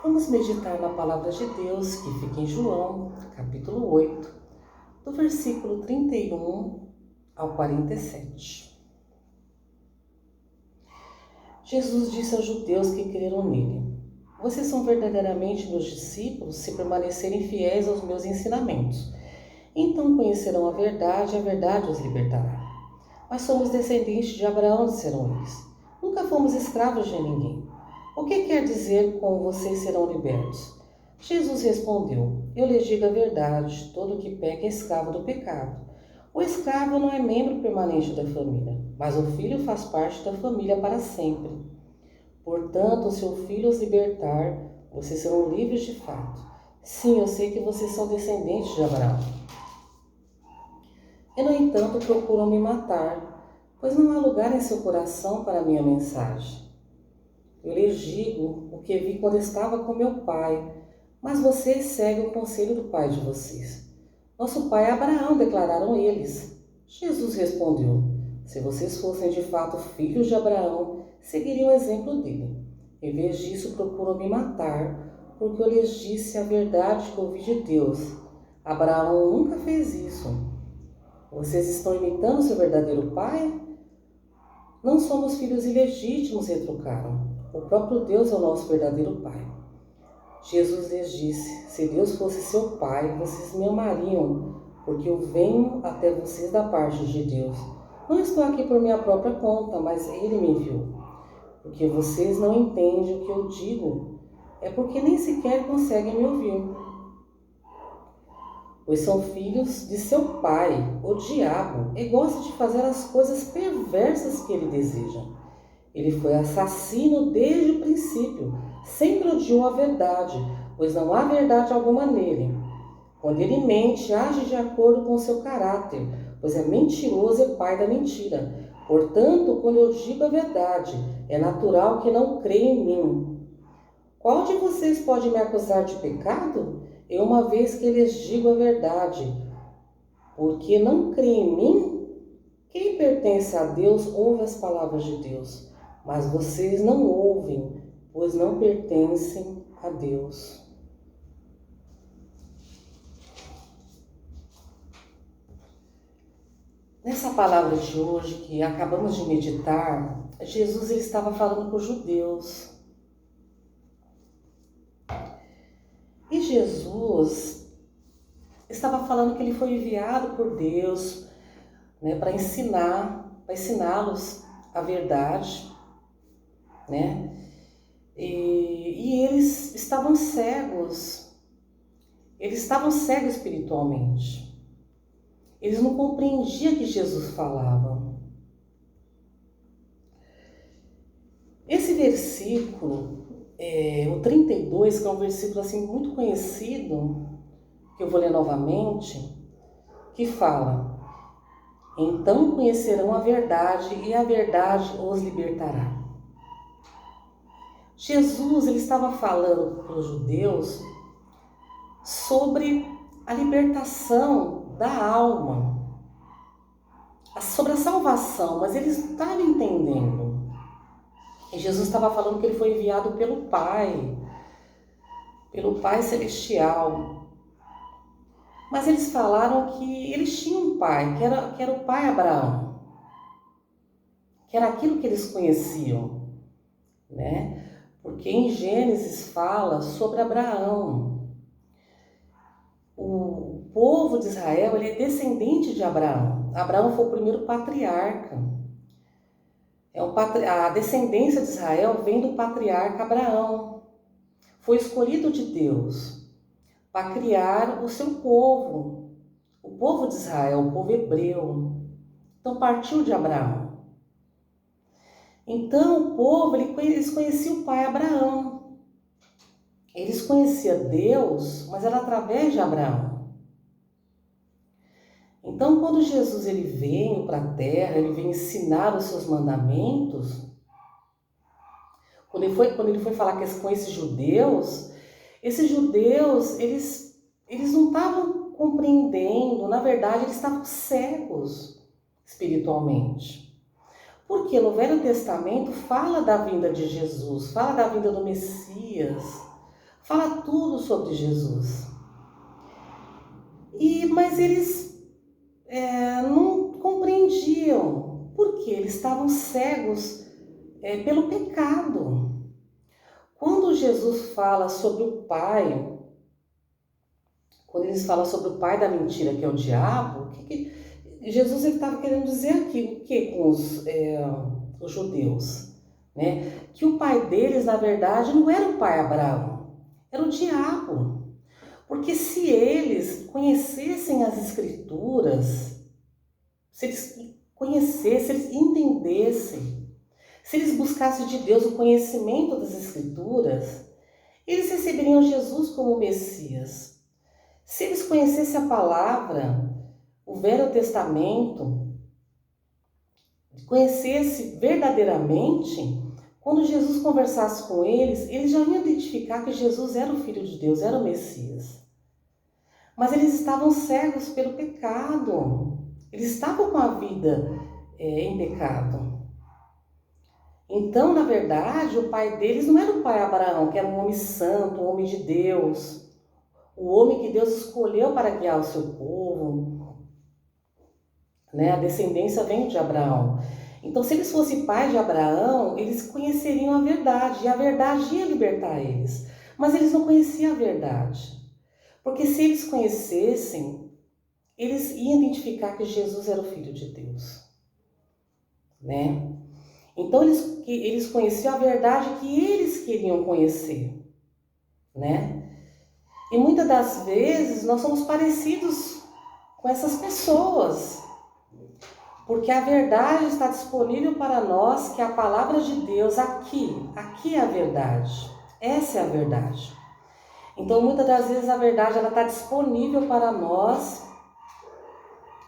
Vamos meditar na palavra de Deus que fica em João, capítulo 8, do versículo 31 ao 47. Jesus disse aos judeus que creram nele: Vocês são verdadeiramente meus discípulos se permanecerem fiéis aos meus ensinamentos. Então conhecerão a verdade e a verdade os libertará. Mas somos descendentes de Abraão, disseram eles. Nunca fomos escravos de ninguém. O que quer dizer com vocês serão libertos? Jesus respondeu: Eu lhes digo a verdade, todo que peca é escravo do pecado. O escravo não é membro permanente da família, mas o filho faz parte da família para sempre. Portanto, se o filho os libertar, vocês serão livres de fato. Sim, eu sei que vocês são descendentes de Abraão. E, no entanto, procuram me matar, pois não há lugar em seu coração para a minha mensagem. Eu lhes digo o que vi quando estava com meu pai, mas vocês seguem o conselho do pai de vocês. Nosso pai é Abraão, declararam eles. Jesus respondeu: Se vocês fossem de fato filhos de Abraão, seguiriam o exemplo dele. Em vez disso, procuram me matar, porque eu lhes disse a verdade que ouvi de Deus. Abraão nunca fez isso. Vocês estão imitando seu verdadeiro pai? Não somos filhos ilegítimos, retrucaram. O próprio Deus é o nosso verdadeiro pai. Jesus lhes disse: Se Deus fosse seu pai, vocês me amariam, porque eu venho até vocês da parte de Deus. Não estou aqui por minha própria conta, mas Ele me enviou. Porque vocês não entendem o que eu digo, é porque nem sequer conseguem me ouvir. Pois são filhos de seu pai, o diabo, e gosta de fazer as coisas perversas que ele deseja. Ele foi assassino desde o princípio, sempre odiou a verdade, pois não há verdade alguma nele. Quando ele mente, age de acordo com seu caráter, pois é mentiroso e pai da mentira. Portanto, quando eu digo a verdade, é natural que não creia em mim. Qual de vocês pode me acusar de pecado? Eu, uma vez que lhes digo a verdade, porque não crê em mim? Quem pertence a Deus ouve as palavras de Deus, mas vocês não ouvem, pois não pertencem a Deus. Nessa palavra de hoje que acabamos de meditar, Jesus ele estava falando com os judeus. E Jesus estava falando que ele foi enviado por Deus, para ensiná-los a verdade, E eles estavam cegos espiritualmente. Eles não compreendiam o que Jesus falava. Esse versículo, o 32, que é um versículo assim muito conhecido, que eu vou ler novamente, que fala: Então conhecerão a verdade e a verdade os libertará. Jesus ele estava falando para os judeus sobre a libertação da alma, sobre a salvação, mas eles não estavam entendendo. E Jesus estava falando que ele foi enviado pelo Pai Celestial. Mas eles falaram que eles tinham um pai, que era o pai Abraão, que era aquilo que eles conheciam, Porque em Gênesis fala sobre Abraão. O povo de Israel ele é descendente de Abraão. Abraão foi o primeiro patriarca. A descendência de Israel vem do patriarca Abraão. Foi escolhido de Deus para criar o seu povo, o povo de Israel, o povo hebreu. Então partiu de Abraão. Então o povo, eles conheciam o pai Abraão. Eles conheciam Deus, mas era através de Abraão. Então quando Jesus ele veio para a terra, ele veio ensinar os seus mandamentos, quando ele foi falar com esses judeus, eles não estavam compreendendo, na verdade eles estavam cegos espiritualmente. Porque no Velho Testamento fala da vinda de Jesus, fala da vinda do Messias, fala tudo sobre Jesus. Mas eles não compreendiam, porque eles estavam cegos pelo pecado. Quando Jesus fala sobre o pai, quando eles falam sobre o pai da mentira, que é o diabo, Jesus estava querendo dizer aqui o que com os judeus? Né? Que o pai deles, na verdade, não era o pai Abraão, era o diabo. Porque se eles conhecessem as Escrituras, se eles conhecessem, se eles entendessem, se eles buscassem de Deus o conhecimento das Escrituras, eles receberiam Jesus como Messias. Se eles conhecessem a palavra, o Velho Testamento, conhecesse verdadeiramente, quando Jesus conversasse com eles já iam identificar que Jesus era o Filho de Deus, era o Messias. Mas eles estavam cegos pelo pecado. Eles estavam com a vida em pecado. Então, na verdade, o pai deles não era o pai Abraão, que era um homem santo, um homem de Deus, o homem que Deus escolheu para guiar o seu povo. Né? A descendência vem de Abraão. Então, se eles fossem pais de Abraão, eles conheceriam a verdade, e a verdade ia libertar eles. Mas eles não conheciam a verdade. Porque se eles conhecessem, eles iam identificar que Jesus era o Filho de Deus. Né? Então, eles conheciam a verdade que eles queriam conhecer. Né? E muitas das vezes nós somos parecidos com essas pessoas. Porque a verdade está disponível para nós, que é a palavra de Deus aqui é a verdade. Essa é a verdade. Então, muitas das vezes a verdade ela está disponível para nós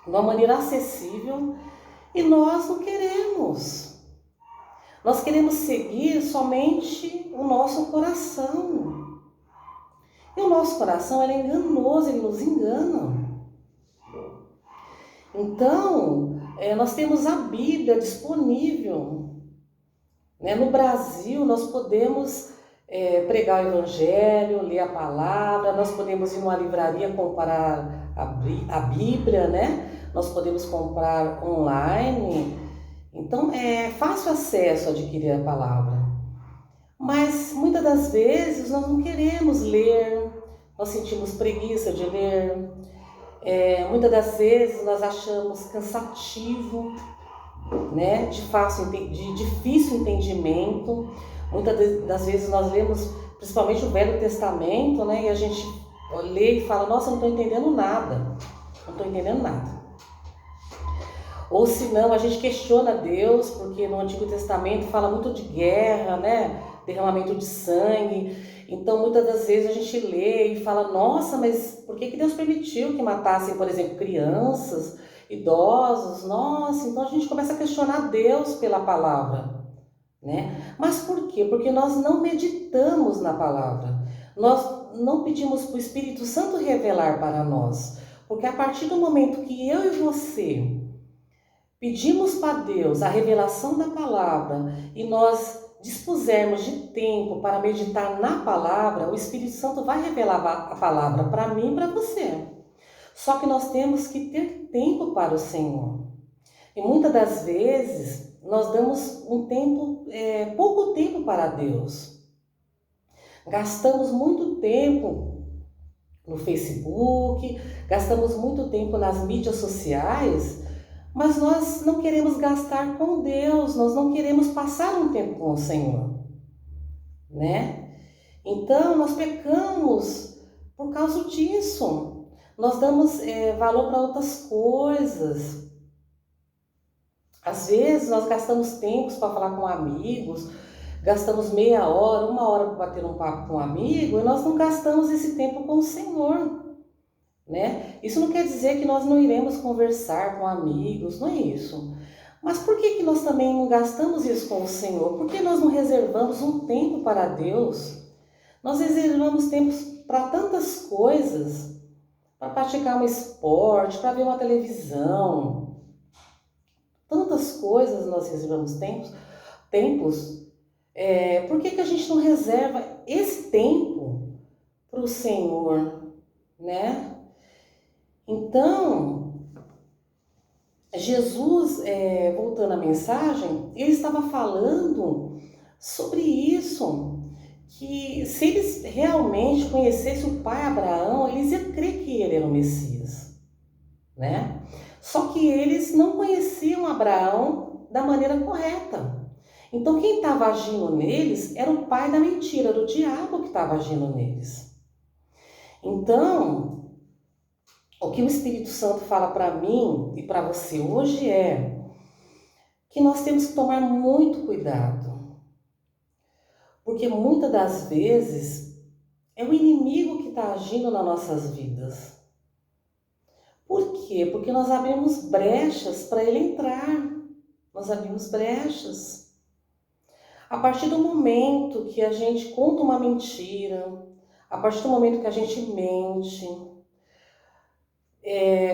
de uma maneira acessível e nós não queremos. Nós queremos seguir somente o nosso coração. E o nosso coração ele é enganoso, ele nos engana. Então, nós temos a Bíblia disponível. Né? No Brasil, nós podemos pregar o Evangelho, ler a palavra, nós podemos ir numa livraria comprar a Bíblia, né? Nós podemos comprar online. Então, é fácil acesso a adquirir a palavra. Mas, muitas das vezes, nós não queremos ler, nós sentimos preguiça de ler. Muitas das vezes nós achamos cansativo, né, de difícil entendimento. Muitas das vezes nós lemos principalmente o Velho Testamento, né, e a gente lê e fala, nossa, não estou entendendo nada, não estou entendendo nada. Ou se não, a gente questiona Deus, porque no Antigo Testamento fala muito de guerra, né, derramamento de sangue. Então, muitas das vezes a gente lê e fala, nossa, mas por que Deus permitiu que matassem, por exemplo, crianças, idosos? Nossa, então a gente começa a questionar Deus pela palavra, né? Mas por quê? Porque nós não meditamos na palavra. Nós não pedimos para o Espírito Santo revelar para nós. Porque a partir do momento que eu e você pedimos para Deus a revelação da palavra e nós dispusermos de tempo para meditar na palavra, o Espírito Santo vai revelar a palavra para mim e para você. Só que nós temos que ter tempo para o Senhor. E muitas das vezes nós damos pouco tempo para Deus. Gastamos muito tempo no Facebook, gastamos muito tempo nas mídias sociais, mas nós não queremos gastar com Deus, nós não queremos passar um tempo com o Senhor, né? Então, nós pecamos por causa disso. Nós damos valor para outras coisas. Às vezes, nós gastamos tempos para falar com amigos, gastamos meia hora, uma hora para bater um papo com um amigo, e nós não gastamos esse tempo com o Senhor. Né? Isso não quer dizer que nós não iremos conversar com amigos, não é isso. Mas por que nós também não gastamos isso com o Senhor? Por que nós não reservamos um tempo para Deus? Nós reservamos tempos para tantas coisas, para praticar um esporte, para ver uma televisão. Tantas coisas nós reservamos tempos. Por que a gente não reserva esse tempo para o Senhor, né? Então, Jesus, voltando à mensagem, ele estava falando sobre isso, que se eles realmente conhecessem o pai Abraão, eles iam crer que ele era o Messias, né? Só que eles não conheciam Abraão da maneira correta. Então quem estava agindo neles era o pai da mentira, era o diabo que estava agindo neles. Então, o que o Espírito Santo fala para mim e para você hoje é que nós temos que tomar muito cuidado, porque muitas das vezes é o inimigo que está agindo nas nossas vidas. Por quê? Porque nós abrimos brechas para ele entrar. Nós abrimos brechas. A partir do momento que a gente conta uma mentira, a partir do momento que a gente mente,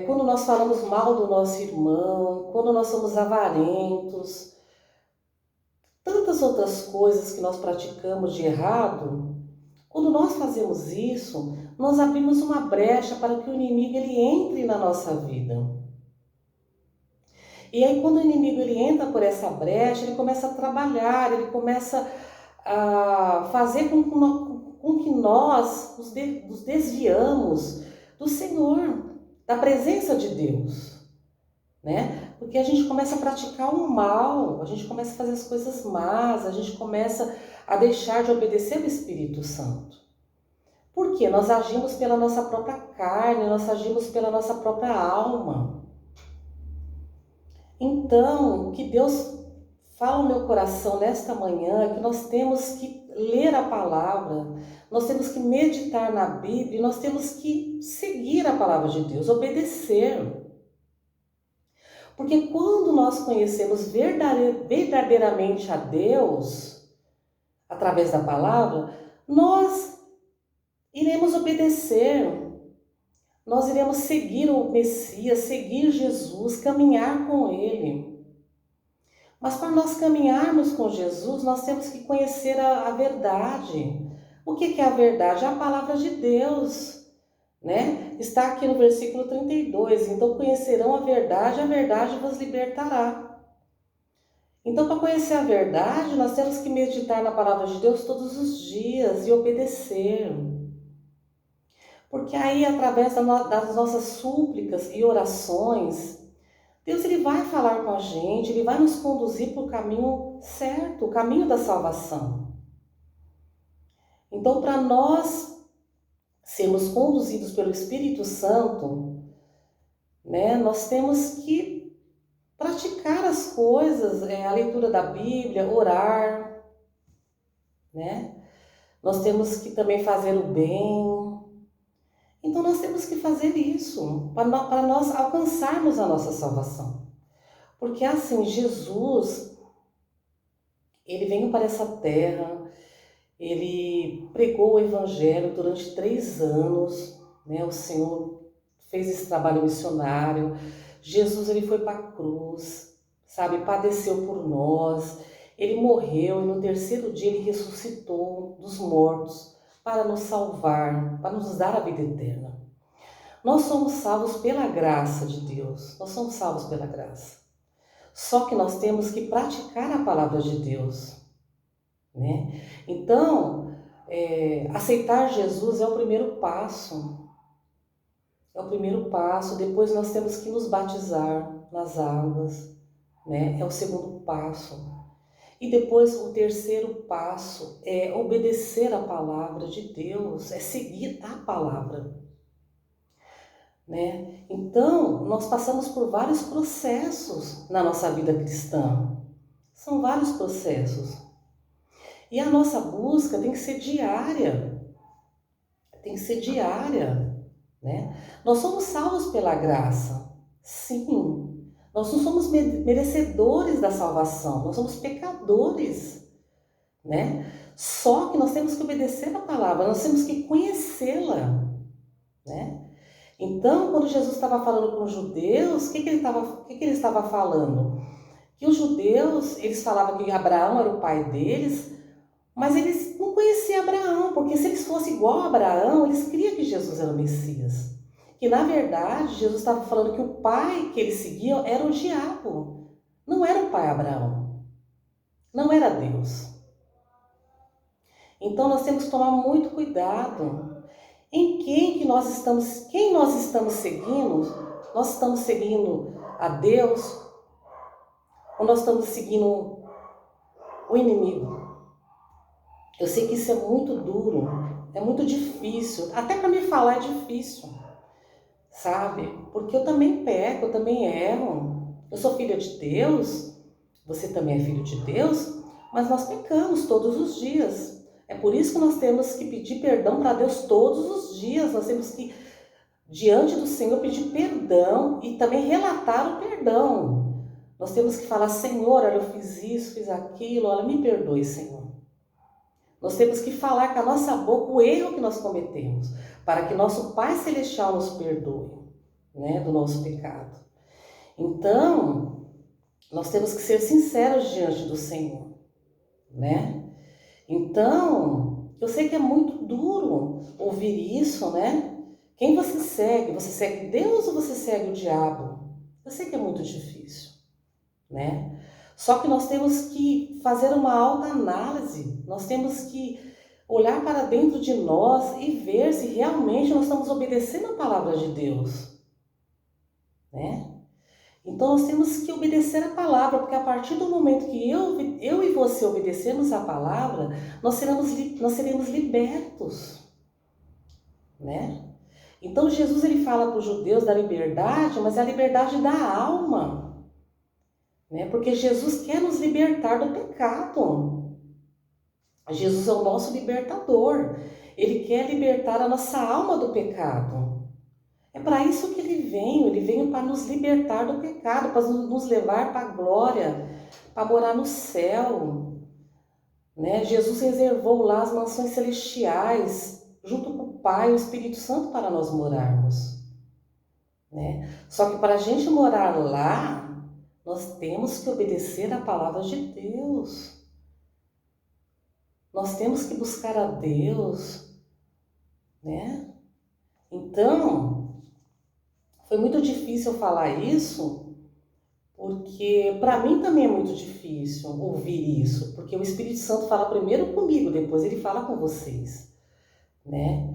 quando nós falamos mal do nosso irmão, quando nós somos avarentos, tantas outras coisas que nós praticamos de errado, quando nós fazemos isso, nós abrimos uma brecha para que o inimigo ele entre na nossa vida. E aí quando o inimigo ele entra por essa brecha, ele começa a trabalhar, ele começa a fazer com que nós nos desviamos do Senhor, da presença de Deus, né? Porque a gente começa a praticar o mal, a gente começa a fazer as coisas más, a gente começa a deixar de obedecer ao Espírito Santo. Porque nós agimos pela nossa própria carne, nós agimos pela nossa própria alma. Então, o que Deus fala no meu coração nesta manhã é que nós temos que ler a palavra, nós temos que meditar na Bíblia, nós temos que seguir a palavra de Deus, obedecer. Porque quando nós conhecemos verdadeiramente a Deus, através da palavra, nós iremos obedecer, nós iremos seguir o Messias, seguir Jesus, caminhar com Ele. Mas para nós caminharmos com Jesus, nós temos que conhecer a verdade. O que é a verdade? É a palavra de Deus, né? Está aqui no versículo 32. Então conhecerão a verdade vos libertará. Então, para conhecer a verdade, nós temos que meditar na palavra de Deus todos os dias e obedecer. Porque aí, através das nossas súplicas e orações, Deus ele vai falar com a gente, Ele vai nos conduzir para o caminho certo, o caminho da salvação. Então, para nós sermos conduzidos pelo Espírito Santo, né, nós temos que praticar as coisas, a leitura da Bíblia, orar, né? Nós temos que também fazer o bem. Então nós temos que fazer isso para nós alcançarmos a nossa salvação. Porque assim, Jesus, ele veio para essa terra, ele pregou o Evangelho durante 3 anos, né? O Senhor fez esse trabalho missionário. Jesus, ele foi para a cruz, sabe? Padeceu por nós. Ele morreu e no 3º dia ele ressuscitou dos mortos para nos salvar, para nos dar a vida eterna. Nós somos salvos pela graça de Deus, nós somos salvos pela graça. Só que nós temos que praticar a palavra de Deus, né? Então, aceitar Jesus é o primeiro passo. É o primeiro passo, depois nós temos que nos batizar nas águas, né? É o segundo passo. E depois o 3º passo é obedecer a palavra de Deus, é seguir a palavra, né? Então, nós passamos por vários processos na nossa vida cristã. São vários processos. E a nossa busca tem que ser diária. Tem que ser diária, né? Nós somos salvos pela graça. Sim. Nós não somos merecedores da salvação, nós somos pecadores, né? Só que nós temos que obedecer a palavra, nós temos que conhecê-la, né? Então, quando Jesus estava falando com os judeus, o que ele estava falando? Que os judeus, eles falavam que Abraão era o pai deles, Mas eles não conheciam Abraão, porque se eles fossem igual a Abraão, eles criam que Jesus era o Messias. Que na verdade, Jesus estava falando que o pai que eles seguiam era o diabo. Não era o pai Abraão. Não era Deus. Então nós temos que tomar muito cuidado em quem nós estamos seguindo. Nós estamos seguindo a Deus ou nós estamos seguindo o inimigo? Eu sei que isso é muito duro, é muito difícil, até para me falar é difícil, sabe? Porque eu também peco, eu também erro. Eu sou filha de Deus, você também é filho de Deus, mas nós pecamos todos os dias. É por isso que nós temos que pedir perdão para Deus todos os dias. Nós temos que, diante do Senhor, pedir perdão e também relatar o perdão. Nós temos que falar: Senhor, olha, eu fiz isso, fiz aquilo, olha, me perdoe, Senhor. Nós temos que falar com a nossa boca o erro que nós cometemos, para que nosso Pai Celestial nos perdoe, né, do nosso pecado. Então, nós temos que ser sinceros diante do Senhor, né? Então, eu sei que é muito duro ouvir isso, né? Quem você segue? Você segue Deus ou você segue o diabo? Eu sei que é muito difícil, né? Só que nós temos que fazer uma autoanálise, nós temos que olhar para dentro de nós e ver se realmente nós estamos obedecendo a palavra de Deus, né? Então nós temos que obedecer a palavra, porque a partir do momento que eu e você obedecemos a palavra, nós seremos libertos, né? Então Jesus ele fala para os judeus da liberdade, mas é a liberdade da alma, né? Porque Jesus quer nos libertar do pecado. Jesus é o nosso libertador. Ele quer libertar a nossa alma do pecado. É para isso que ele veio para nos libertar do pecado, para nos levar para a glória, para morar no céu, né? Jesus reservou lá as mansões celestiais, junto com o Pai e o Espírito Santo para nós morarmos, né? Só que para a gente morar lá, nós temos que obedecer a palavra de Deus. Nós temos que buscar a Deus, né? Então, foi muito difícil falar isso, porque para mim também é muito difícil ouvir isso, porque o Espírito Santo fala primeiro comigo, depois ele fala com vocês, né?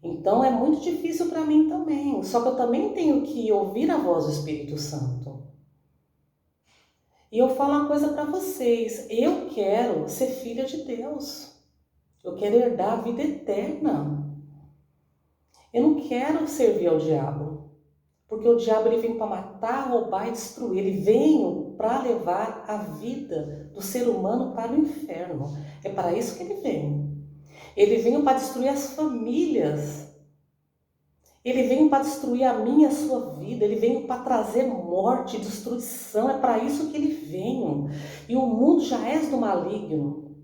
Então é muito difícil para mim também, só que eu também tenho que ouvir a voz do Espírito Santo. E eu falo uma coisa para vocês, eu quero ser filha de Deus, eu quero herdar a vida eterna. Eu não quero servir ao diabo, porque o diabo ele vem para matar, roubar e destruir. Ele veio para levar a vida do ser humano para o inferno. É para isso que ele veio. Ele veio para destruir as famílias. Ele veio para destruir a minha e a sua vida. Ele veio para trazer morte, destruição. É para isso que ele veio. E o mundo já é do maligno.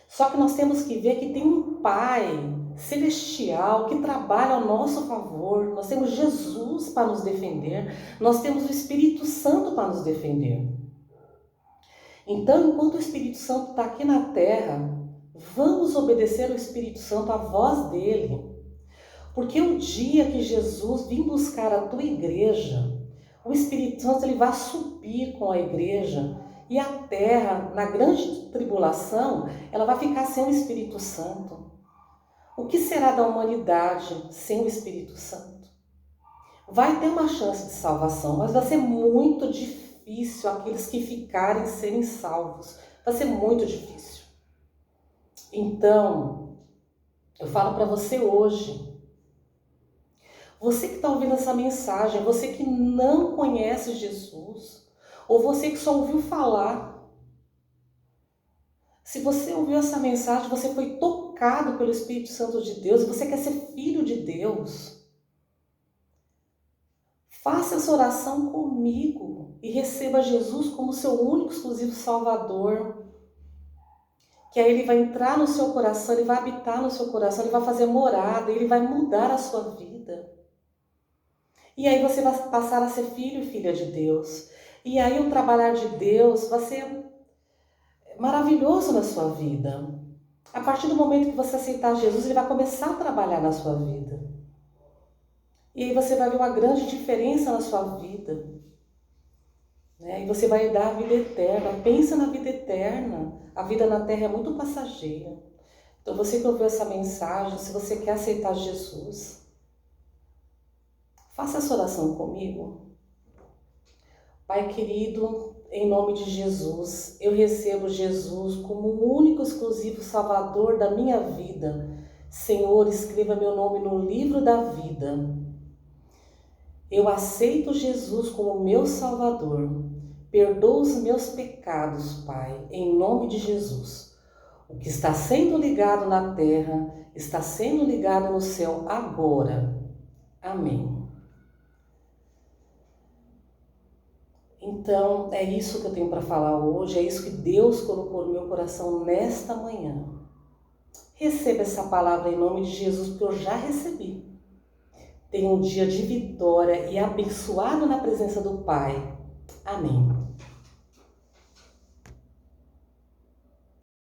Só que nós temos que ver que tem um Pai celestial que trabalha ao nosso favor. Nós temos Jesus para nos defender. Nós temos o Espírito Santo para nos defender. Então, enquanto o Espírito Santo está aqui na terra, vamos obedecer ao Espírito Santo, a voz dele. Porque o dia que Jesus vir buscar a tua igreja, o Espírito Santo ele vai subir com a igreja. E a terra, na grande tribulação, ela vai ficar sem o Espírito Santo. O que será da humanidade sem o Espírito Santo? Vai ter uma chance de salvação, mas vai ser muito difícil aqueles que ficarem serem salvos. Vai ser muito difícil. Então, eu falo para você hoje, você que está ouvindo essa mensagem, você que não conhece Jesus, ou você que só ouviu falar. Se você ouviu essa mensagem, você foi tocado pelo Espírito Santo de Deus, e você quer ser filho de Deus, faça essa oração comigo e receba Jesus como seu único, exclusivo Salvador. Que aí ele vai entrar no seu coração, ele vai habitar no seu coração, ele vai fazer morada, ele vai mudar a sua vida. E aí você vai passar a ser filho e filha de Deus. E aí o trabalhar de Deus maravilhoso na sua vida. A partir do momento que você aceitar Jesus, ele vai começar a trabalhar na sua vida. E aí você vai ver uma grande diferença na sua vida. Né? E você vai dar a vida eterna. Pensa na vida eterna. A vida na terra é muito passageira. Então você que ouviu essa mensagem, se você quer aceitar Jesus, faça essa oração comigo. Pai querido, em nome de Jesus, eu recebo Jesus como o único exclusivo Salvador da minha vida. Senhor, escreva meu nome no livro da vida. Eu aceito Jesus como meu Salvador. Perdoa os meus pecados, Pai, em nome de Jesus. O que está sendo ligado na terra está sendo ligado no céu agora. Amém. Então, é isso que eu tenho para falar hoje, é isso que Deus colocou no meu coração nesta manhã. Receba essa palavra em nome de Jesus, porque eu já recebi. Tenha um dia de vitória e abençoado na presença do Pai. Amém.